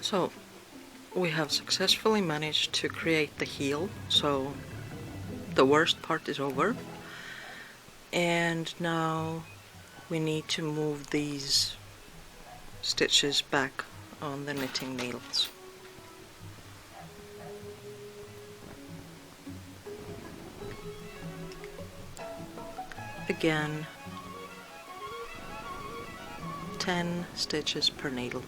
So we have successfully managed to create the heel, so the worst part is over. And now we need to move these stitches back on the knitting needles. Again, 10 stitches per needle.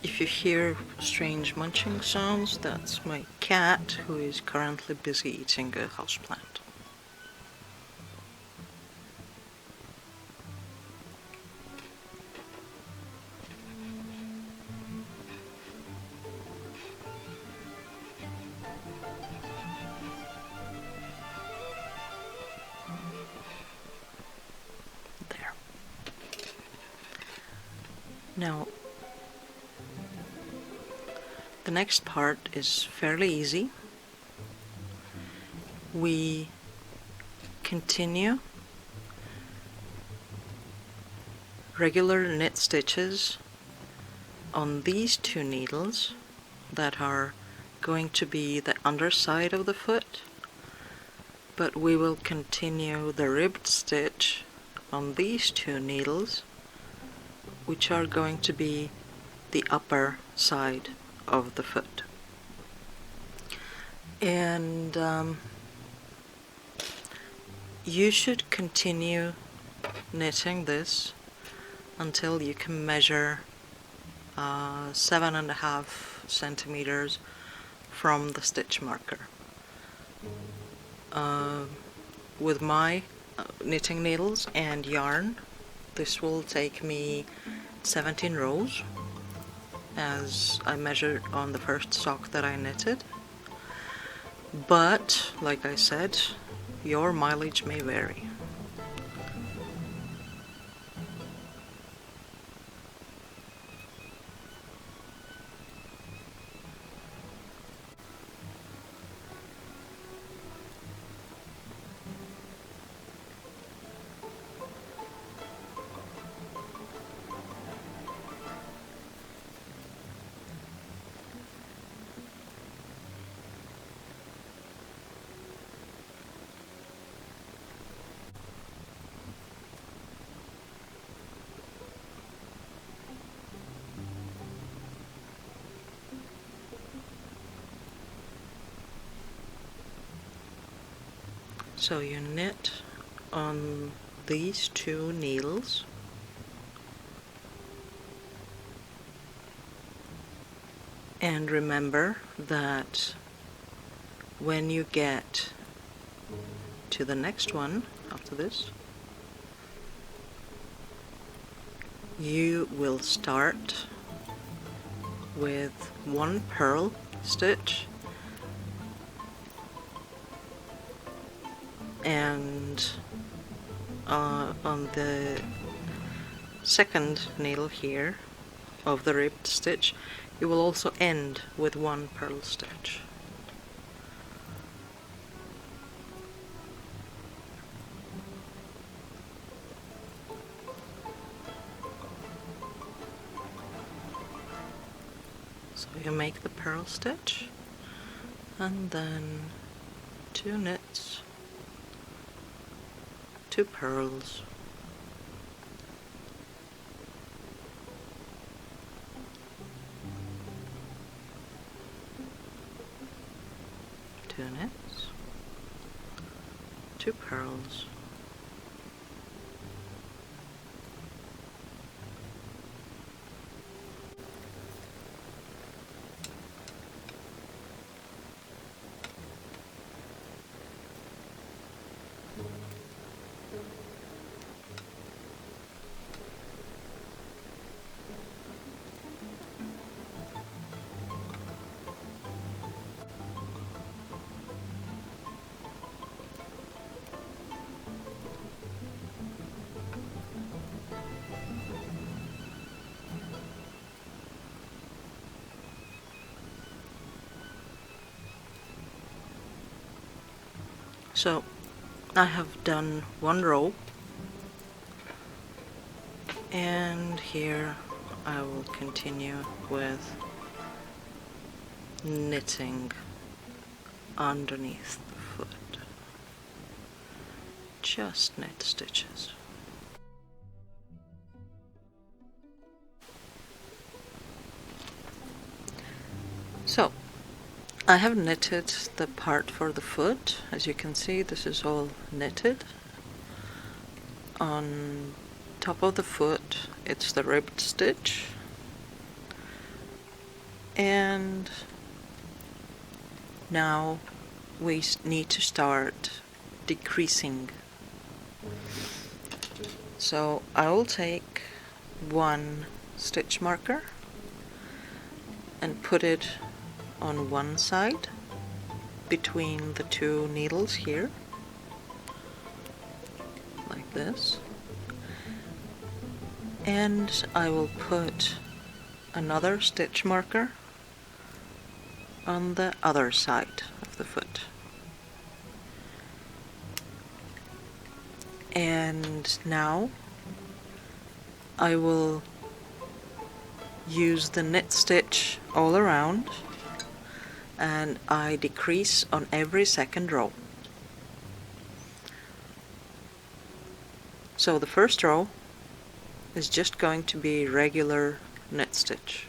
If you hear strange munching sounds, that's my cat, who is currently busy eating a houseplant. There. Now, the next part is fairly easy. We continue regular knit stitches on these two needles that are going to be the underside of the foot, but we will continue the ribbed stitch on these two needles, which are going to be the upper side of the foot. And you should continue knitting this until you can measure 7.5 centimeters from the stitch marker. With my knitting needles and yarn, this will take me 17 rows, as I measured on the first sock that I knitted. But, like I said, your mileage may vary. So you knit on these two needles, and remember that when you get to the next one after this, you will start with one purl stitch and on the second needle here of the ribbed stitch you will also end with one purl stitch. So you make the purl stitch and then 2 knits, 2 purls, two knits, 2 purls, So I have done one row, and here I will continue with knitting underneath the foot. Just knit stitches. So I have knitted the part for the foot. As you can see, this is all knitted. On top of the foot, it's the ribbed stitch. And now we need to start decreasing. So I will take one stitch marker and put it on one side between the two needles here, like this, and I will put another stitch marker on the other side of the foot. And now I will use the knit stitch all around, and I decrease on every second row. So the first row is just going to be regular knit stitch.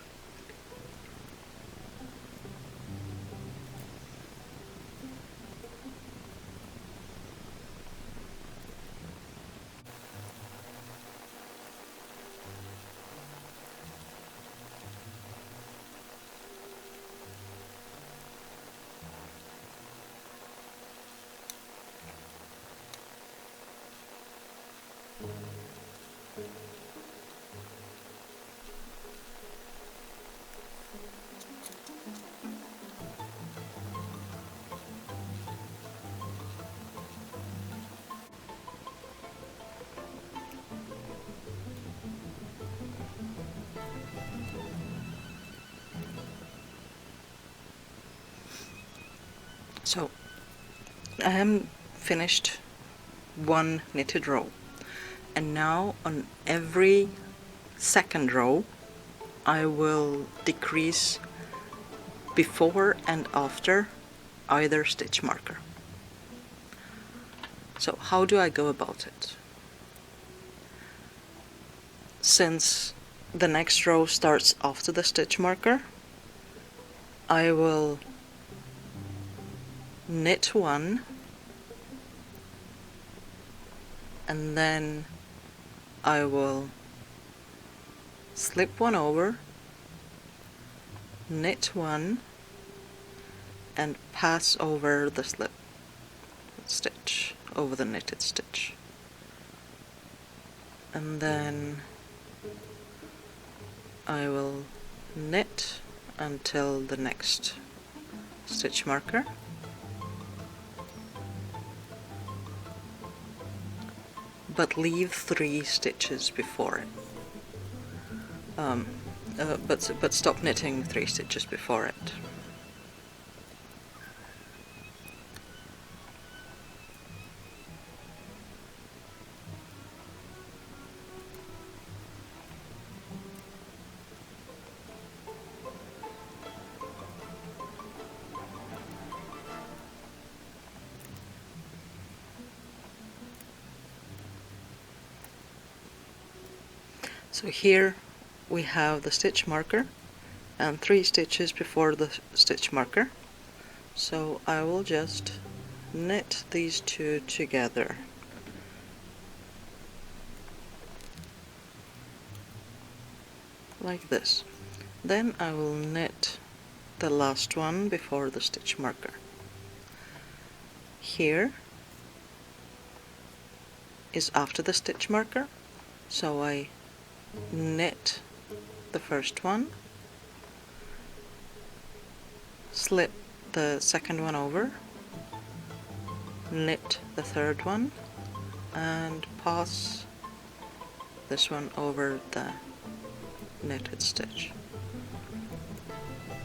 So I am finished one knitted row, and now on every second row I will decrease before and after either stitch marker. So how do I go about it? Since the next row starts after the stitch marker, I will knit one, and then I will slip one over, knit one, and pass over the slip stitch over the knitted stitch, and then I will knit until the next stitch marker, but leave 3 stitches before it. But stop knitting 3 stitches before it. So here we have the stitch marker and 3 stitches before the stitch marker. So I will just knit these two together. Like this. Then I will knit the last one before the stitch marker. Here is after the stitch marker, so I knit the first one, slip the second one over, knit the third one, and pass this one over the knitted stitch.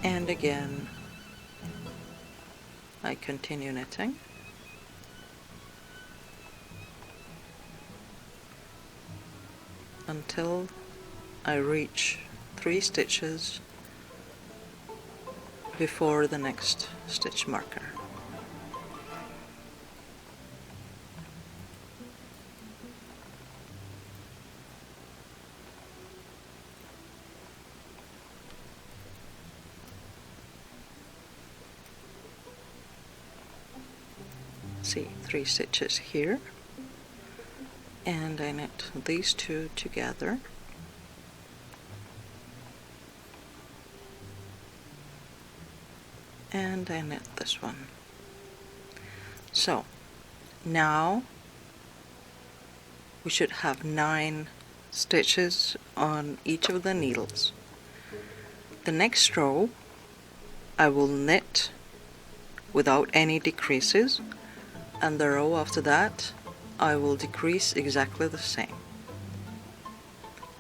And again I continue knitting. until I reach 3 stitches before the next stitch marker. See, 3 stitches here, and I knit these two together, and I knit this one. So now we should have 9 stitches on each of the needles. The next row I will knit without any decreases, and the row after that I will decrease exactly the same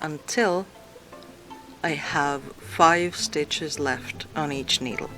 until I have 5 stitches left on each needle.